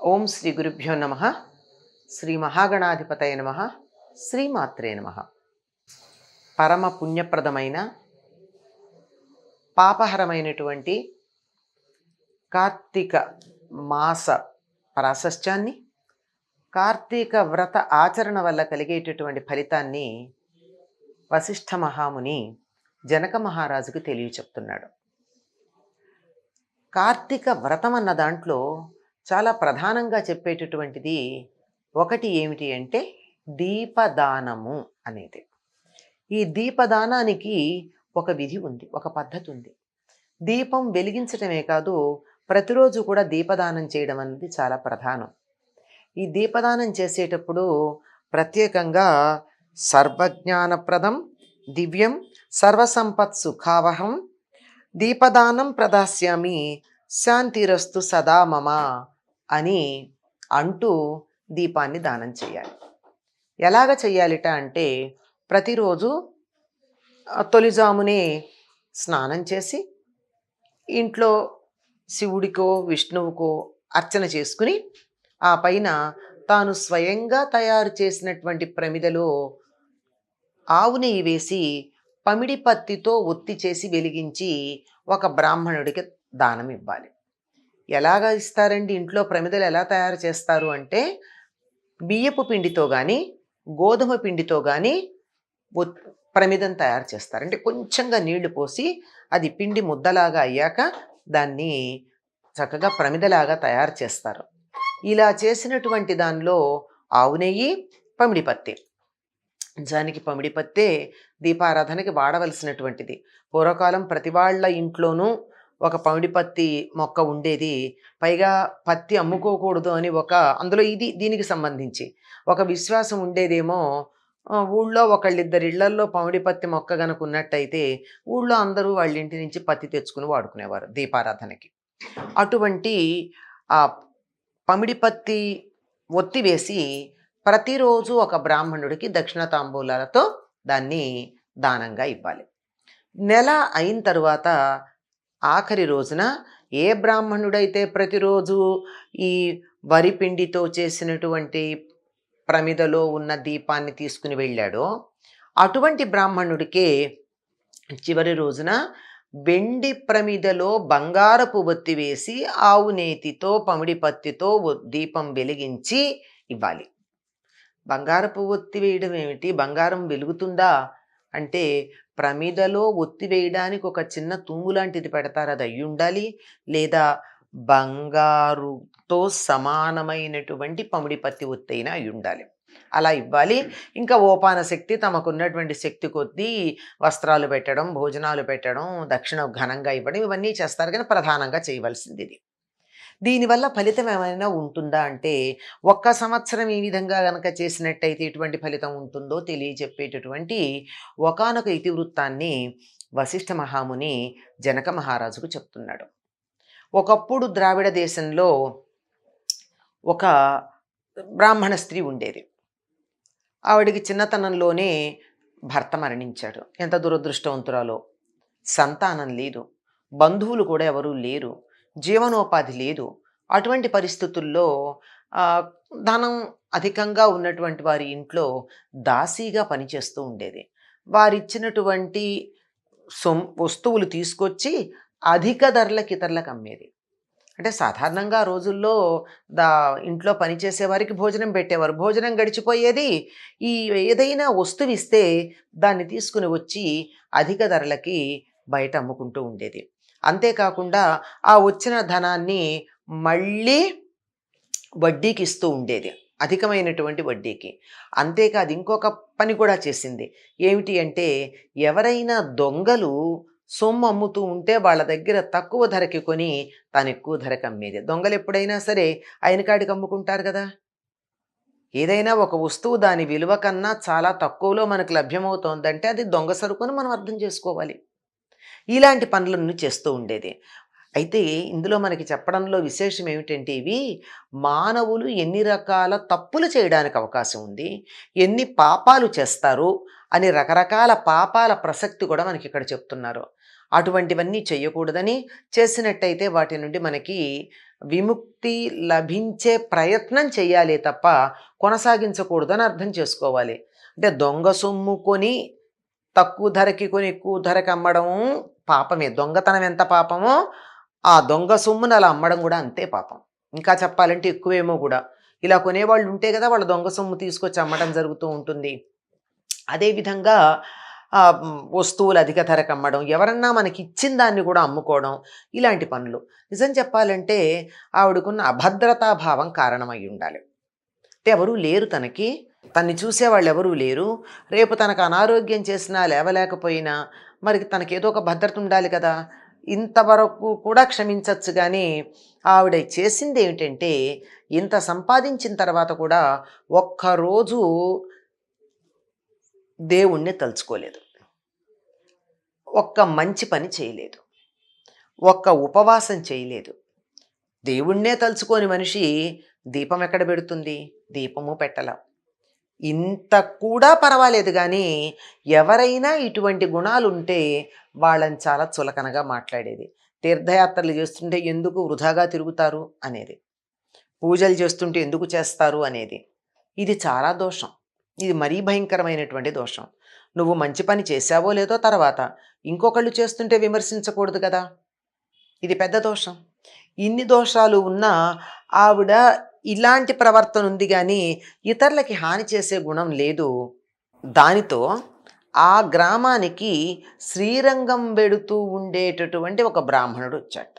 ఓం శ్రీ గురుభ్యో నమ. శ్రీ మహాగణాధిపతయ నమ. శ్రీమాత్రే నమ. పరమ పుణ్యప్రదమైన పాపహరమైనటువంటి కార్తీక మాస ప్రాశస్త్యాన్ని, కార్తీక వ్రత ఆచరణ వల్ల కలిగేటటువంటి ఫలితాన్ని వశిష్ఠ మహాముని జనక మహారాజుకు తెలియచెప్తున్నాడు. కార్తీక వ్రతం అన్న దాంట్లో చాలా ప్రధానంగా చెప్పేటటువంటిది ఒకటి ఏమిటి అంటే దీపదానము అనేది. ఈ దీపదానానికి ఒక విధి ఉంది, ఒక పద్ధతి ఉంది. దీపం వెలిగించటమే కాదు, ప్రతిరోజు కూడా దీపదానం చేయడం అనేది చాలా ప్రధానం. ఈ దీపదానం చేసేటప్పుడు ప్రత్యేకంగా సర్వజ్ఞానప్రదం దివ్యం సర్వసంపత్ సుఖావహం దీపదానం ప్రదాస్యామి శాంతిరస్తు సదా మమ అని అంటూ దీపాన్ని దానం చేయాలి. ఎలాగ చెయ్యాలిట అంటే, ప్రతిరోజు తొలిజామునే స్నానం చేసి ఇంట్లో శివుడికో విష్ణువుకో అర్చన చేసుకుని, ఆ పైన తాను స్వయంగా తయారు చేసినటువంటి ప్రమిదలో ఆవు నెయ్యి వేసి పమిడి పత్తితో ఒత్తి చేసి వెలిగించి ఒక బ్రాహ్మణుడికి దానం ఇవ్వాలి. ఎలాగ ఇస్తారండి? ఇంట్లో ప్రమిదలు ఎలా తయారు చేస్తారు అంటే, బియ్యపు పిండితో కానీ గోధుమ పిండితో కానీ ప్రమిదను తయారు చేస్తారు. అంటే కొంచెంగా నీళ్లు పోసి అది పిండి ముద్దలాగా అయ్యాక దాన్ని చక్కగా ప్రమిదలాగా తయారు చేస్తారు. ఇలా చేసినటువంటి దానిలో ఆవు నెయ్యి, పమిడి పత్తి, నిజానికి పమిడి పత్తే దీపారాధనకి వాడవలసినటువంటిది. పూర్వకాలం ప్రతి వాళ్ళ ఇంట్లోనూ ఒక పమిడి పత్తి మొక్క ఉండేది. పైగా పత్తి అమ్ముకోకూడదు అని అందులో దీనికి సంబంధించి ఒక విశ్వాసం ఉండేదేమో. ఊళ్ళో ఒకళ్ళిద్దరి ఇళ్లల్లో పమిడి పత్తి మొక్క గనక ఉన్నట్టయితే ఊళ్ళో అందరూ వాళ్ళ ఇంటి నుంచి పత్తి తెచ్చుకుని వాడుకునేవారు దీపారాధనకి. అటువంటి ఆ పమిడి పత్తి ఒత్తి వేసి ప్రతిరోజు ఒక బ్రాహ్మణుడికి దక్షిణ తాంబూలాలతో దాన్ని దానంగా ఇవ్వాలి. నెల అయిన తరువాత ఆఖరి రోజున ఏ బ్రాహ్మణుడైతే ప్రతిరోజు ఈ వరి పిండితో చేసినటువంటి ప్రమిదలో ఉన్న దీపాన్ని తీసుకుని వెళ్ళాడో, అటువంటి బ్రాహ్మణుడికే చివరి రోజున వెండి ప్రమిదలో బంగారపు ఒత్తి వేసి ఆవు నేతితో పమిడి పత్తితో దీపం వెలిగించి ఇవ్వాలి. బంగారపు ఒత్తి వేయడం ఏమిటి? బంగారం వెలుగుతుందా అంటే, ప్రమిదలో ఒత్తి వేయడానికి ఒక చిన్న తూము లాంటిది పెడతారు, అది అయ్యి ఉండాలి. లేదా బంగారుతో సమానమైనటువంటి పమిడి పత్తి ఒత్తి అయినా అయి ఉండాలి. అలా ఇవ్వాలి. ఇంకా ఓపాన శక్తి, తమకున్నటువంటి శక్తి కొద్దీ వస్త్రాలు పెట్టడం, భోజనాలు పెట్టడం, దక్షిణ ఘనంగా ఇవ్వడం, ఇవన్నీ చేస్తారు. కానీ ప్రధానంగా చేయవలసింది ఇది. దీనివల్ల ఫలితం ఏమైనా ఉంటుందా అంటే, ఒక్క సంవత్సరం ఈ విధంగా గనక చేసినట్టయితే ఎటువంటి ఫలితం ఉంటుందో తెలియజెప్పేటటువంటి ఒకానొక ఇతివృత్తాన్ని వశిష్ఠ మహాముని జనక మహారాజుకు చెప్తున్నాడు. ఒకప్పుడు ద్రావిడ దేశంలో ఒక బ్రాహ్మణ స్త్రీ ఉండేది. ఆవిడికి చిన్నతనంలోనే భర్త మరణించాడు. ఎంత దురదృష్టవంతురాలో! సంతానం లేదు, బంధువులు కూడా ఎవరూ లేరు, జీవనోపాధి లేదు. అటువంటి పరిస్థితుల్లో ధనం అధికంగా ఉన్నటువంటి వారి ఇంట్లో దాసీగా పనిచేస్తూ ఉండేది. వారిచ్చినటువంటి వస్తువులు తీసుకొచ్చి అధిక ధరలకు ఇతరులకు అమ్మేది. అంటే సాధారణంగా ఆ రోజుల్లో ఇంట్లో పనిచేసే వారికి భోజనం పెట్టేవారు. భోజనం గడిచిపోయేది. ఈ ఏదైనా వస్తువు ఇస్తే దాన్ని తీసుకుని వచ్చి అధిక ధరలకి బయట అమ్ముకుంటూ ఉండేది. అంతేకాకుండా ఆ వచ్చిన ధనాన్ని మళ్ళీ వడ్డీకి ఇస్తూ ఉండేది, అధికమైనటువంటి వడ్డీకి. అంతేకాదు ఇంకొక పని కూడా చేసింది. ఏమిటి అంటే, ఎవరైనా దొంగలు సొమ్ము అమ్ముతూ ఉంటే వాళ్ళ దగ్గర తక్కువ ధరకి కొని తాను ఎక్కువ ధరకి అమ్మేది. దొంగలు ఎప్పుడైనా సరే ఆయన కాడికి అమ్ముకుంటారు కదా. ఏదైనా ఒక వస్తువు దాని విలువ కన్నా చాలా తక్కువలో మనకు లభ్యమవుతోందంటే అది దొంగ సరుకుని మనం అర్థం చేసుకోవాలి. ఇలాంటి పనులను చేస్తూ ఉండేది. అయితే ఇందులో మనకి చెప్పడంలో విశేషం ఏమిటంటే, ఇవి మానవులు ఎన్ని రకాల తప్పులు చేయడానికి అవకాశం ఉంది, ఎన్ని పాపాలు చేస్తారు అని రకరకాల పాపాల ప్రసక్తి కూడా మనకి ఇక్కడ చెప్తున్నారు. అటువంటివన్నీ చేయకూడదని, చేసినట్టయితే వాటి నుండి మనకి విముక్తి లభించే ప్రయత్నం చెయ్యాలి తప్ప కొనసాగించకూడదని అర్థం చేసుకోవాలి. అంటే దొంగ సొమ్ము కొని తక్కువ ధరకి కొని ఎక్కువ ధరకి అమ్మడం పాపమే. దొంగతనం ఎంత పాపమో ఆ దొంగ సొమ్ముని అలా అమ్మడం కూడా అంతే పాపం. ఇంకా చెప్పాలంటే ఎక్కువేమో కూడా. ఇలా కొనేవాళ్ళు ఉంటే కదా వాళ్ళ దొంగ సొమ్ము తీసుకొచ్చి అమ్మడం జరుగుతూ ఉంటుంది. అదేవిధంగా వస్తువులు అధిక ధరకు అమ్మడం, ఎవరన్నా మనకిచ్చిన దాన్ని కూడా అమ్ముకోవడం, ఇలాంటి పనులు. నిజం చెప్పాలంటే ఆవిడకున్న అభద్రతా భావం కారణమై ఉండాలి. అంటే ఎవరూ లేరు తనకి, తన్ని చూసేవాళ్ళు ఎవరూ లేరు. రేపు తనకు అనారోగ్యం చేసినా లేవలేకపోయినా మరి తనకేదో ఒక భద్రత ఉండాలి కదా. ఇంతవరకు కూడా క్షమించవచ్చు కానీ ఆవిడ చేసింది ఏమిటంటే ఇంత సంపాదించిన తర్వాత కూడా ఒక్కరోజు దేవుణ్ణి తలుచుకోలేదు, ఒక్క మంచి పని చేయలేదు, ఒక్క ఉపవాసం చేయలేదు. దేవుణ్ణే తలుచుకోని మనిషి దీపం ఎక్కడ పెడుతుంది? దీపము పెట్టల. ఇంత కూడా పర్వాలేదు కానీ ఎవరైనా ఇటువంటి గుణాలు ఉంటే వాళ్ళని చాలా చులకనగా మాట్లాడేది. తీర్థయాత్రలు చేస్తుంటే ఎందుకు వృధాగా తిరుగుతారు అనేది, పూజలు చేస్తుంటే ఎందుకు చేస్తారు అనేది. ఇది చాలా దోషం. ఇది మరీ భయంకరమైనటువంటి దోషం. నువ్వు మంచి పని చేశావో లేదో తర్వాత ఇంకొకళ్ళు చేస్తుంటే విమర్శించకూడదు కదా. ఇది పెద్ద దోషం. ఇన్ని దోషాలు ఉన్నా ఆవిడ ఇలాంటి ప్రవర్తన ఉంది కానీ ఇతరులకి హాని చేసే గుణం లేదు. దానితో ఆ గ్రామానికి శ్రీరంగం వెడుతూ ఉండేటటువంటి ఒక బ్రాహ్మణుడు వచ్చాట.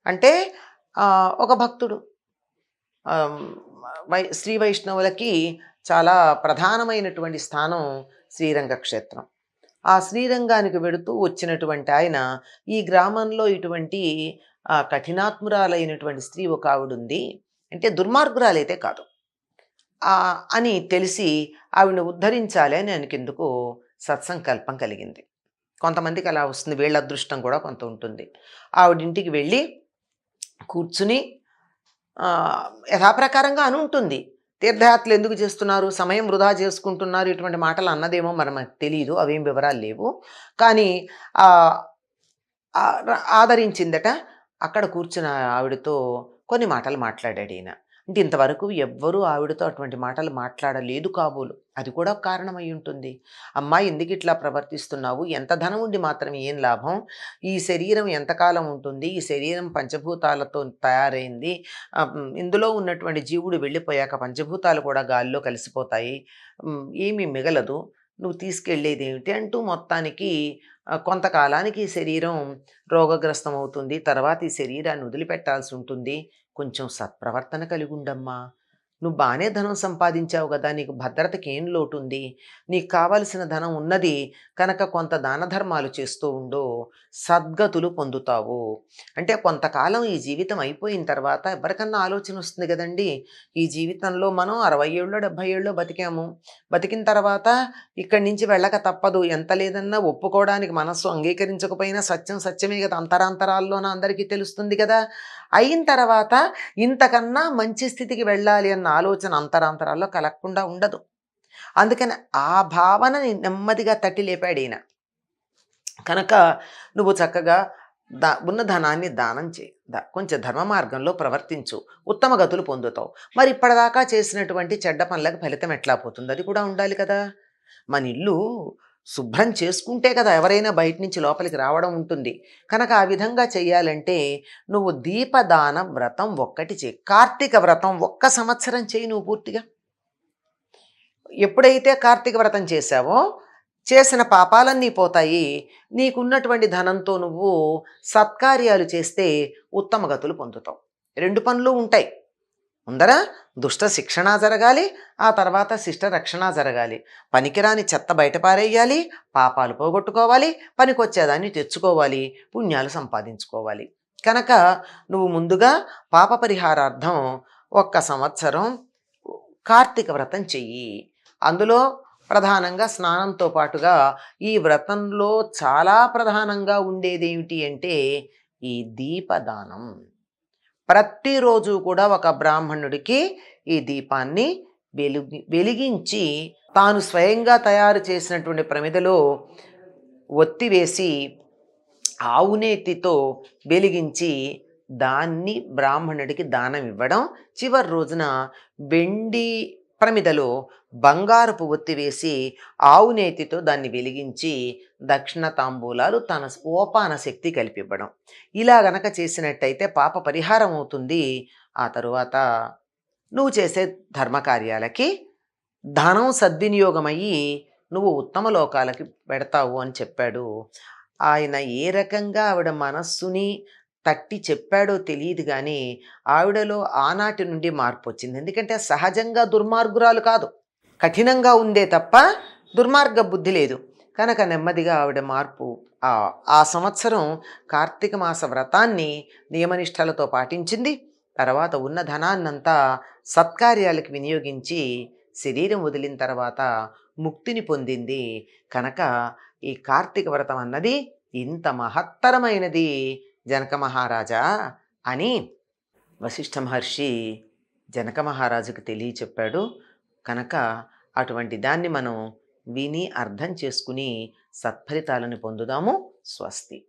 అంటే ఒక భక్తుడు. శ్రీ వైష్ణవులకి చాలా ప్రధానమైనటువంటి స్థానం శ్రీరంగ క్షేత్రం. ఆ శ్రీరంగానికి వెడుతూ వచ్చినటువంటి ఆయన ఈ గ్రామంలో ఇటువంటి కఠినాత్మురాలైనటువంటి స్త్రీ ఒక ఆవిడుంది, అంటే దుర్మార్గురాలైతే కాదు అని తెలిసి ఆవిడని ఉద్ధరించాలి అని ఆయనకెందుకు సత్సంకల్పం కలిగింది. కొంతమందికి అలా వస్తుంది, వీళ్ళ అదృష్టం కూడా కొంత ఉంటుంది. ఆవిడింటికి వెళ్ళి కూర్చుని యథాప్రకారంగా అని ఉంటుంది. తీర్థయాత్రలు ఎందుకు చేస్తున్నారు, సమయం వృధా చేసుకుంటున్నారు, ఇటువంటి మాటలు అన్నదేమో మరి మనకు తెలియదు, అవేం వివరాలు లేవు. కానీ ఆదరించిందట. అక్కడ కూర్చున్న ఆవిడతో కొన్ని మాటలు మాట్లాడాడు ఈయన. అంటే ఇంతవరకు ఎవ్వరూ ఆవిడతో అటువంటి మాటలు మాట్లాడలేదు కాబోలు. అది కూడా కారణం అయి ఉంటుంది. అమ్మాయి ఎందుకు ఇట్లా ప్రవర్తిస్తున్నావు, ఎంత ధనం ఉండి మాత్రం ఏం లాభం, ఈ శరీరం ఎంతకాలం ఉంటుంది, ఈ శరీరం పంచభూతాలతో తయారైంది, ఇందులో ఉన్నటువంటి జీవుడు వెళ్ళిపోయాక పంచభూతాలు కూడా గాలిలో కలిసిపోతాయి, ఏమీ మిగలదు, నువ్వు తీసుకెళ్ళేది ఏమిటి అంటూ మొత్తానికి కొంతకాలానికి ఈ శరీరం రోగగ్రస్తం అవుతుంది, తర్వాత ఈ శరీరాన్ని వదిలిపెట్టాల్సి ఉంటుంది, కొంచెం సత్ప్రవర్తన కలిగి ఉండమ్మా, నువ్వు బాగానే ధనం సంపాదించావు కదా, నీకు భద్రతకి ఏం లోటు ఉంది, నీకు కావలసిన ధనం ఉన్నది కనుక కొంత దాన ధర్మాలు చేస్తూ ఉండు, సద్గతులు పొందుతావు. అంటే కొంతకాలం ఈ జీవితం అయిపోయిన తర్వాత ఎవరికన్నా ఆలోచన వస్తుంది కదండి, ఈ జీవితంలో మనం 60 ఏళ్ళో 70 ఏళ్ళో బతికాము, బతికిన తర్వాత ఇక్కడి నుంచి వెళ్ళక తప్పదు, ఎంత లేదన్నా ఒప్పుకోవడానికి మనస్సు అంగీకరించకపోయినా సత్యం సత్యమే కదా, అంతరాంతరాల్లోన అందరికీ తెలుస్తుంది కదా. అయిన తర్వాత ఇంతకన్నా మంచి స్థితికి వెళ్ళాలి అన్న ఆలోచన అంతరాంతరాల్లో కలగకుండా ఉండదు. అందుకని ఆ భావనని నెమ్మదిగా తట్టి లేపాడు ఈయన. కనుక నువ్వు చక్కగా ఉన్న ధనాన్ని దానం చేయి, కొంచెం ధర్మ మార్గంలో ప్రవర్తించు, ఉత్తమ గతులు పొందుతావు. మరి ఇప్పటిదాకా చేసినటువంటి చెడ్డ పనులకు ఫలితం ఎట్లా పోతుంది, అది కూడా ఉండాలి కదా. మన ఇల్లు శుభ్రం చేసుకుంటే కదా ఎవరైనా బయట నుంచి లోపలికి రావడం ఉంటుంది. కనుక ఆ విధంగా చెయ్యాలంటే నువ్వు దీపదాన వ్రతం ఒక్కటి చేయి. కార్తీక వ్రతం 1 సంవత్సరం చేయి నువ్వు పూర్తిగా. ఎప్పుడైతే కార్తీక వ్రతం చేశావో చేసిన పాపాలన్నీ పోతాయి. నీకున్నటువంటి ధనంతో నువ్వు సత్కార్యాలు చేస్తే ఉత్తమ గతులు పొందుతావు. 2 పనులు ఉంటాయి. ముందర దుష్ట శిక్షణ జరగాలి, ఆ తర్వాత శిష్ట రక్షణ జరగాలి. పనికిరాని చెత్త బయటపారేయాలి, పాపాలు పోగొట్టుకోవాలి, పనికొచ్చేదాన్ని తెచ్చుకోవాలి, పుణ్యాలు సంపాదించుకోవాలి. కనుక నువ్వు ముందుగా పాప పరిహారార్థం 1 సంవత్సరం కార్తీక వ్రతం చెయ్యి. అందులో ప్రధానంగా స్నానంతో పాటుగా ఈ వ్రతంలో చాలా ప్రధానంగా ఉండేది ఏమిటి అంటే ఈ దీపదానం. ప్రతిరోజు కూడా ఒక బ్రాహ్మణుడికి ఈ దీపాన్ని వెలిగించి తాను స్వయంగా తయారు చేసినటువంటి ప్రమిదలో ఒత్తి వేసి ఆవునేతితో వెలిగించి దాన్ని బ్రాహ్మణుడికి దానం ఇవ్వడం. చివరి రోజున వెండి ప్రమిదలో బంగారపు ఒత్తి వేసి ఆవు నేతితో దాన్ని వెలిగించి దక్షిణ తాంబూలాలు తన సోపాన శక్తి కలిపివ్వడం. ఇలా గనక చేసినట్టయితే పాప పరిహారం అవుతుంది. ఆ తరువాత నువ్వు చేసే ధర్మకార్యాలకి ధనం సద్వినియోగమయ్యి నువ్వు ఉత్తమ లోకాలకి పెడతావు అని చెప్పాడు. ఆయన ఏ రకంగా ఆవిడ మనస్సుని తట్టి చెప్పాడో తెలీదు గానీ, ఆవిడలో ఆనాటి నుండి మార్పొచ్చింది. ఎందుకంటే సహజంగా దుర్మార్గురాలు కాదు. కఠినంగా ఉందే తప్ప దుర్మార్గ బుద్ధి లేదు. కనుక నెమ్మదిగా ఆవిడ మార్పు ఆ సంవత్సరం కార్తీక మాస వ్రతాన్ని నియమనిష్టలతో పాటించింది. తర్వాత ఉన్న ధనాన్నంతా సత్కార్యాలకు వినియోగించి శరీరం వదిలిన తర్వాత ముక్తిని పొందింది. కనుక ఈ కార్తీక వ్రతం అన్నది ఇంత మహత్తరమైనది జనక మహారాజా అని వశిష్ఠ మహర్షి జనక మహారాజుకు తెలియచెప్పాడు. కనుక అటువంటి దాన్ని మనం విని అర్థం చేసుకుని సత్ఫలితాలను పొందుదాము. స్వస్తి.